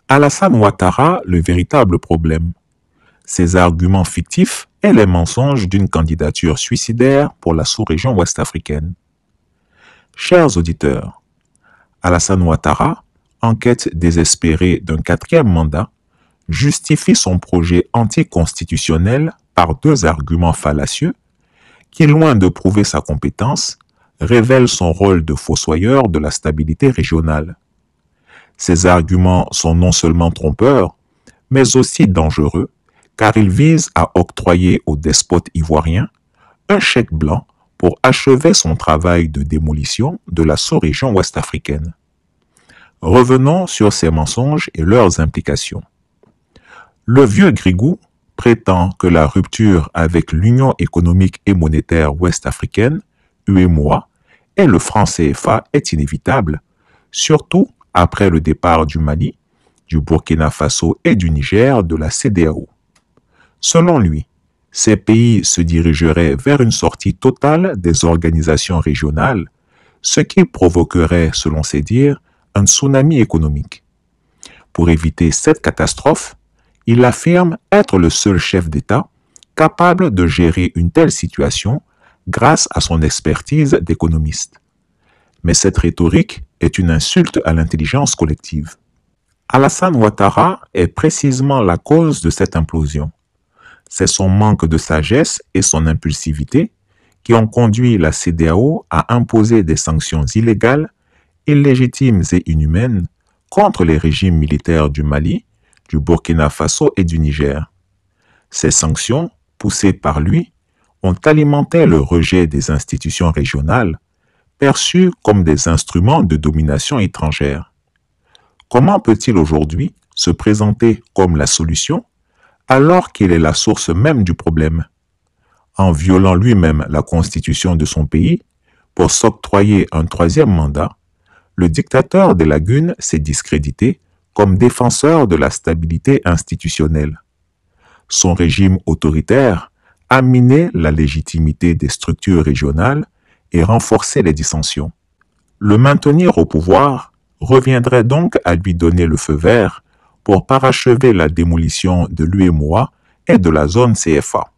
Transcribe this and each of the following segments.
Alassane Ouattara le véritable problème. Ses arguments fictifs et les mensonges d'une candidature suicidaire pour la sous-région ouest-africaine. Chers auditeurs, Alassane Ouattara, en quête désespérée d'un 4e mandat, justifie son projet anticonstitutionnel par 2 arguments fallacieux qui, loin de prouver sa compétence, révèlent son rôle de fossoyeur de la stabilité régionale. Ces arguments sont non seulement trompeurs, mais aussi dangereux, car ils visent à octroyer au despote ivoirien un chèque blanc pour achever son travail de démolition de la sous-région ouest-africaine. Revenons sur ces mensonges et leurs implications. Le vieux Grigou prétend que la rupture avec l'Union économique et monétaire ouest-africaine, UEMOA, et le franc CFA est inévitable, surtout après le départ du Mali, du Burkina Faso et du Niger de la CEDEAO. Selon lui, ces pays se dirigeraient vers une sortie totale des organisations régionales, ce qui provoquerait, selon ses dires, un tsunami économique. Pour éviter cette catastrophe, il affirme être le seul chef d'État capable de gérer une telle situation grâce à son expertise d'économiste. Mais cette rhétorique est une insulte à l'intelligence collective. Alassane Ouattara est précisément la cause de cette implosion. C'est son manque de sagesse et son impulsivité qui ont conduit la CEDEAO à imposer des sanctions illégales, illégitimes et inhumaines contre les régimes militaires du Mali, du Burkina Faso et du Niger. Ces sanctions, poussées par lui, ont alimenté le rejet des institutions régionales, perçues comme des instruments de domination étrangère. Comment peut-il aujourd'hui se présenter comme la solution alors qu'il est la source même du problème? En violant lui-même la constitution de son pays pour s'octroyer un 3e mandat, le dictateur des lagunes s'est discrédité comme défenseur de la stabilité institutionnelle. Son régime autoritaire a miné la légitimité des structures régionales et renforcé les dissensions. Le maintenir au pouvoir reviendrait donc à lui donner le feu vert pour parachever la démolition de l'UEMOA et de la zone CFA.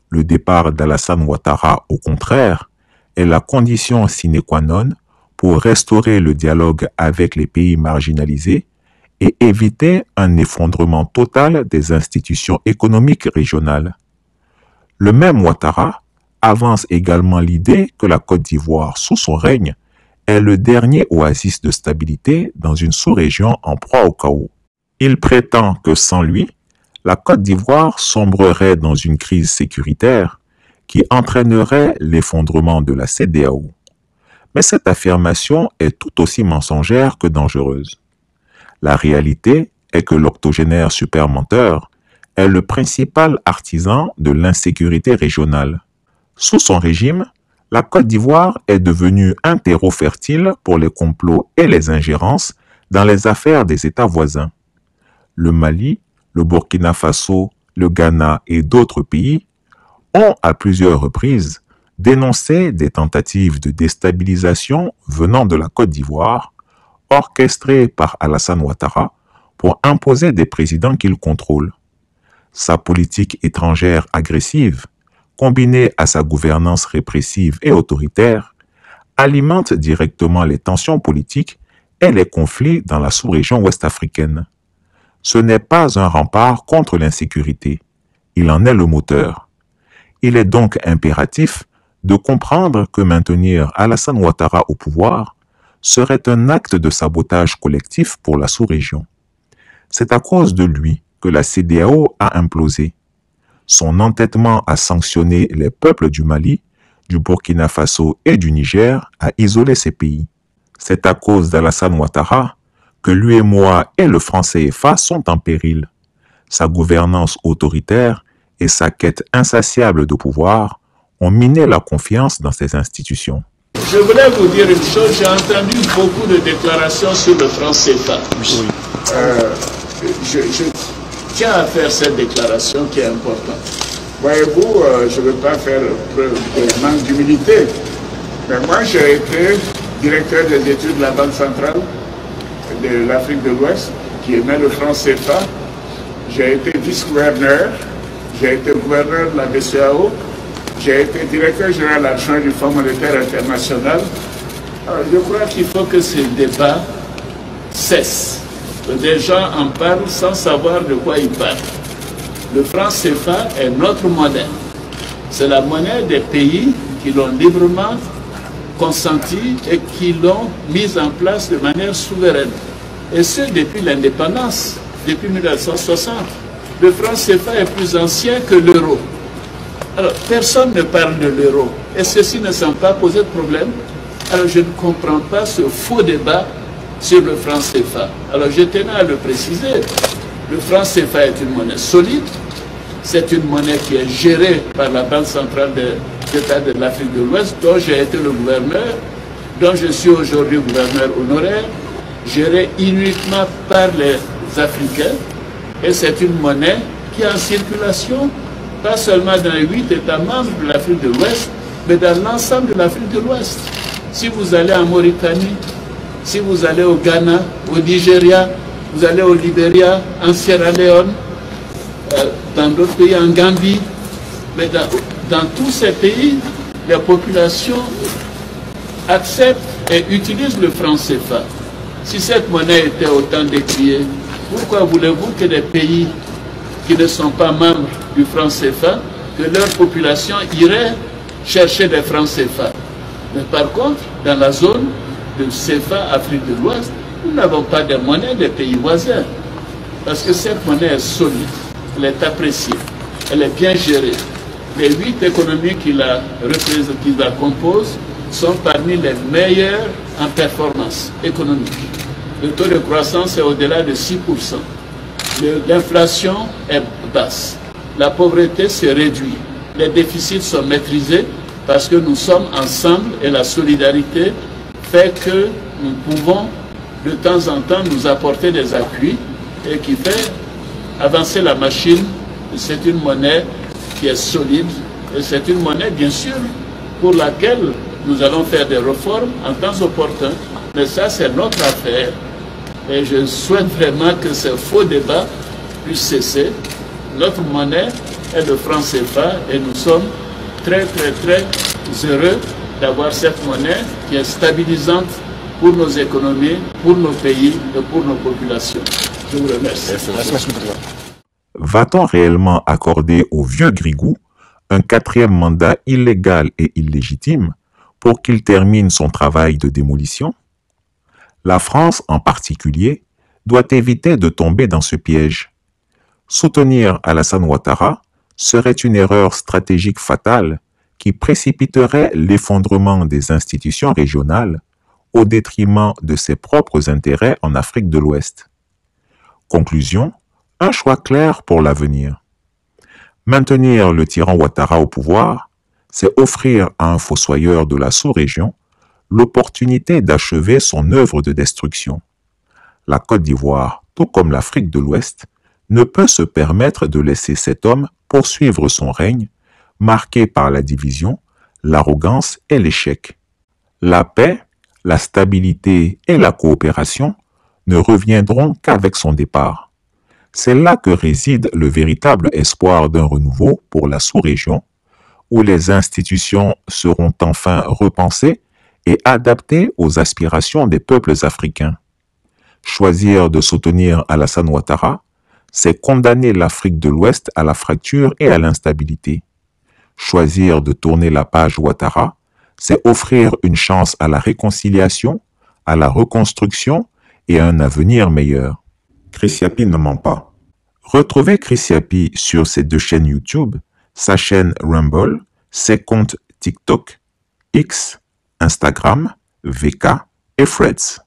Le départ d'Alassane Ouattara, au contraire, est la condition sine qua non pour restaurer le dialogue avec les pays marginalisés et éviter un effondrement total des institutions économiques régionales. Le même Ouattara avance également l'idée que la Côte d'Ivoire, sous son règne, est le dernier oasis de stabilité dans une sous-région en proie au chaos. Il prétend que sans lui, la Côte d'Ivoire sombrerait dans une crise sécuritaire qui entraînerait l'effondrement de la CEDEAO. Mais cette affirmation est tout aussi mensongère que dangereuse. La réalité est que l'octogénaire supermenteur est le principal artisan de l'insécurité régionale. Sous son régime, la Côte d'Ivoire est devenue un terreau fertile pour les complots et les ingérences dans les affaires des États voisins. Le Mali, le Burkina Faso, le Ghana et d'autres pays ont à plusieurs reprises dénoncé des tentatives de déstabilisation venant de la Côte d'Ivoire, orchestrées par Alassane Ouattara pour imposer des présidents qu'il contrôle. Sa politique étrangère agressive, combinée à sa gouvernance répressive et autoritaire, alimente directement les tensions politiques et les conflits dans la sous-région ouest-africaine. Ce n'est pas un rempart contre l'insécurité, il en est le moteur. Il est donc impératif de comprendre que maintenir Alassane Ouattara au pouvoir serait un acte de sabotage collectif pour la sous-région. C'est à cause de lui que la CEDEAO a implosé. Son entêtement à sanctionner les peuples du Mali, du Burkina Faso et du Niger a isolé ces pays. C'est à cause d'Alassane Ouattara que l'UEMOA et le franc CFA sont en péril. Sa gouvernance autoritaire et sa quête insatiable de pouvoir ont miné la confiance dans ces institutions. Je voulais vous dire une chose, j'ai entendu beaucoup de déclarations sur le franc CFA. Oui. Je tiens à faire cette déclaration qui est importante. Voyez-vous, je ne veux pas faire preuve de manque d'humilité, mais moi j'ai été directeur des études de la Banque centrale de l'Afrique de l'Ouest qui aimait le franc CFA. J'ai été vice-gouverneur, j'ai été gouverneur de la BCEAO, j'ai été directeur général adjoint du Fonds monétaire international. Alors, je crois qu'il faut que ces débats cessent. Des gens en parlent sans savoir de quoi ils parlent. Le franc CFA est notre monnaie. C'est la monnaie des pays qui l'ont librement consenti et qui l'ont mise en place de manière souveraine. Et ce, depuis l'indépendance, depuis 1960. Le franc CFA est plus ancien que l'euro. Alors, personne ne parle de l'euro. Et ceci ne semble pas poser de problème. Alors, je ne comprends pas ce faux débat sur le franc CFA. Alors, je tenais à le préciser. Le franc CFA est une monnaie solide. C'est une monnaie qui est gérée par la Banque centrale des États de l'Afrique de l'Ouest, dont j'ai été le gouverneur, dont je suis aujourd'hui gouverneur honoraire, gérée uniquement par les Africains. Et c'est une monnaie qui est en circulation, pas seulement dans les 8 États membres de l'Afrique de l'Ouest, mais dans l'ensemble de l'Afrique de l'Ouest. Si vous allez en Mauritanie, si vous allez au Ghana, au Nigeria, vous allez au Libéria, en Sierra Leone, dans d'autres pays, en Gambie, mais dans tous ces pays, les populations acceptent et utilisent le franc CFA. Si cette monnaie était autant décriée, pourquoi voulez-vous que des pays qui ne sont pas membres du franc CFA, que leur population irait chercher des francs CFA? Mais par contre, dans la zone de CFA Afrique de l'Ouest, nous n'avons pas de monnaie des pays voisins. Parce que cette monnaie est solide, elle est appréciée, elle est bien gérée. Les 8 économies qui la composent sont parmi les meilleures en performance économique. Le taux de croissance est au-delà de 6%. L'inflation est basse. La pauvreté se réduit. Les déficits sont maîtrisés parce que nous sommes ensemble et la solidarité fait que nous pouvons de temps en temps nous apporter des appuis et qui fait avancer la machine. C'est une monnaie qui est solide et c'est une monnaie bien sûr pour laquelle nous allons faire des réformes en temps opportun. Mais ça c'est notre affaire. Et je souhaite vraiment que ce faux débat puisse cesser. Notre monnaie est le franc CFA et nous sommes très heureux d'avoir cette monnaie qui est stabilisante pour nos économies, pour nos pays et pour nos populations. Je vous remercie. Va-t-on réellement accorder au vieux Grigou un 4e mandat illégal et illégitime pour qu'il termine son travail de démolition? La France, en particulier, doit éviter de tomber dans ce piège. Soutenir Alassane Ouattara serait une erreur stratégique fatale qui précipiterait l'effondrement des institutions régionales au détriment de ses propres intérêts en Afrique de l'Ouest. Conclusion, un choix clair pour l'avenir. Maintenir le tyran Ouattara au pouvoir, c'est offrir à un fossoyeur de la sous-région l'opportunité d'achever son œuvre de destruction. La Côte d'Ivoire, tout comme l'Afrique de l'Ouest, ne peut se permettre de laisser cet homme poursuivre son règne, marqué par la division, l'arrogance et l'échec. La paix, la stabilité et la coopération ne reviendront qu'avec son départ. C'est là que réside le véritable espoir d'un renouveau pour la sous-région, où les institutions seront enfin repensées et adaptées aux aspirations des peuples africains. Choisir de soutenir Alassane Ouattara, c'est condamner l'Afrique de l'Ouest à la fracture et à l'instabilité. Choisir de tourner la page Ouattara, c'est offrir une chance à la réconciliation, à la reconstruction et à un avenir meilleur. Chris Yapi ne ment pas. Retrouvez Chris Yapi sur ses 2 chaînes YouTube, sa chaîne Rumble, ses comptes TikTok, X, Instagram, VK et Threads.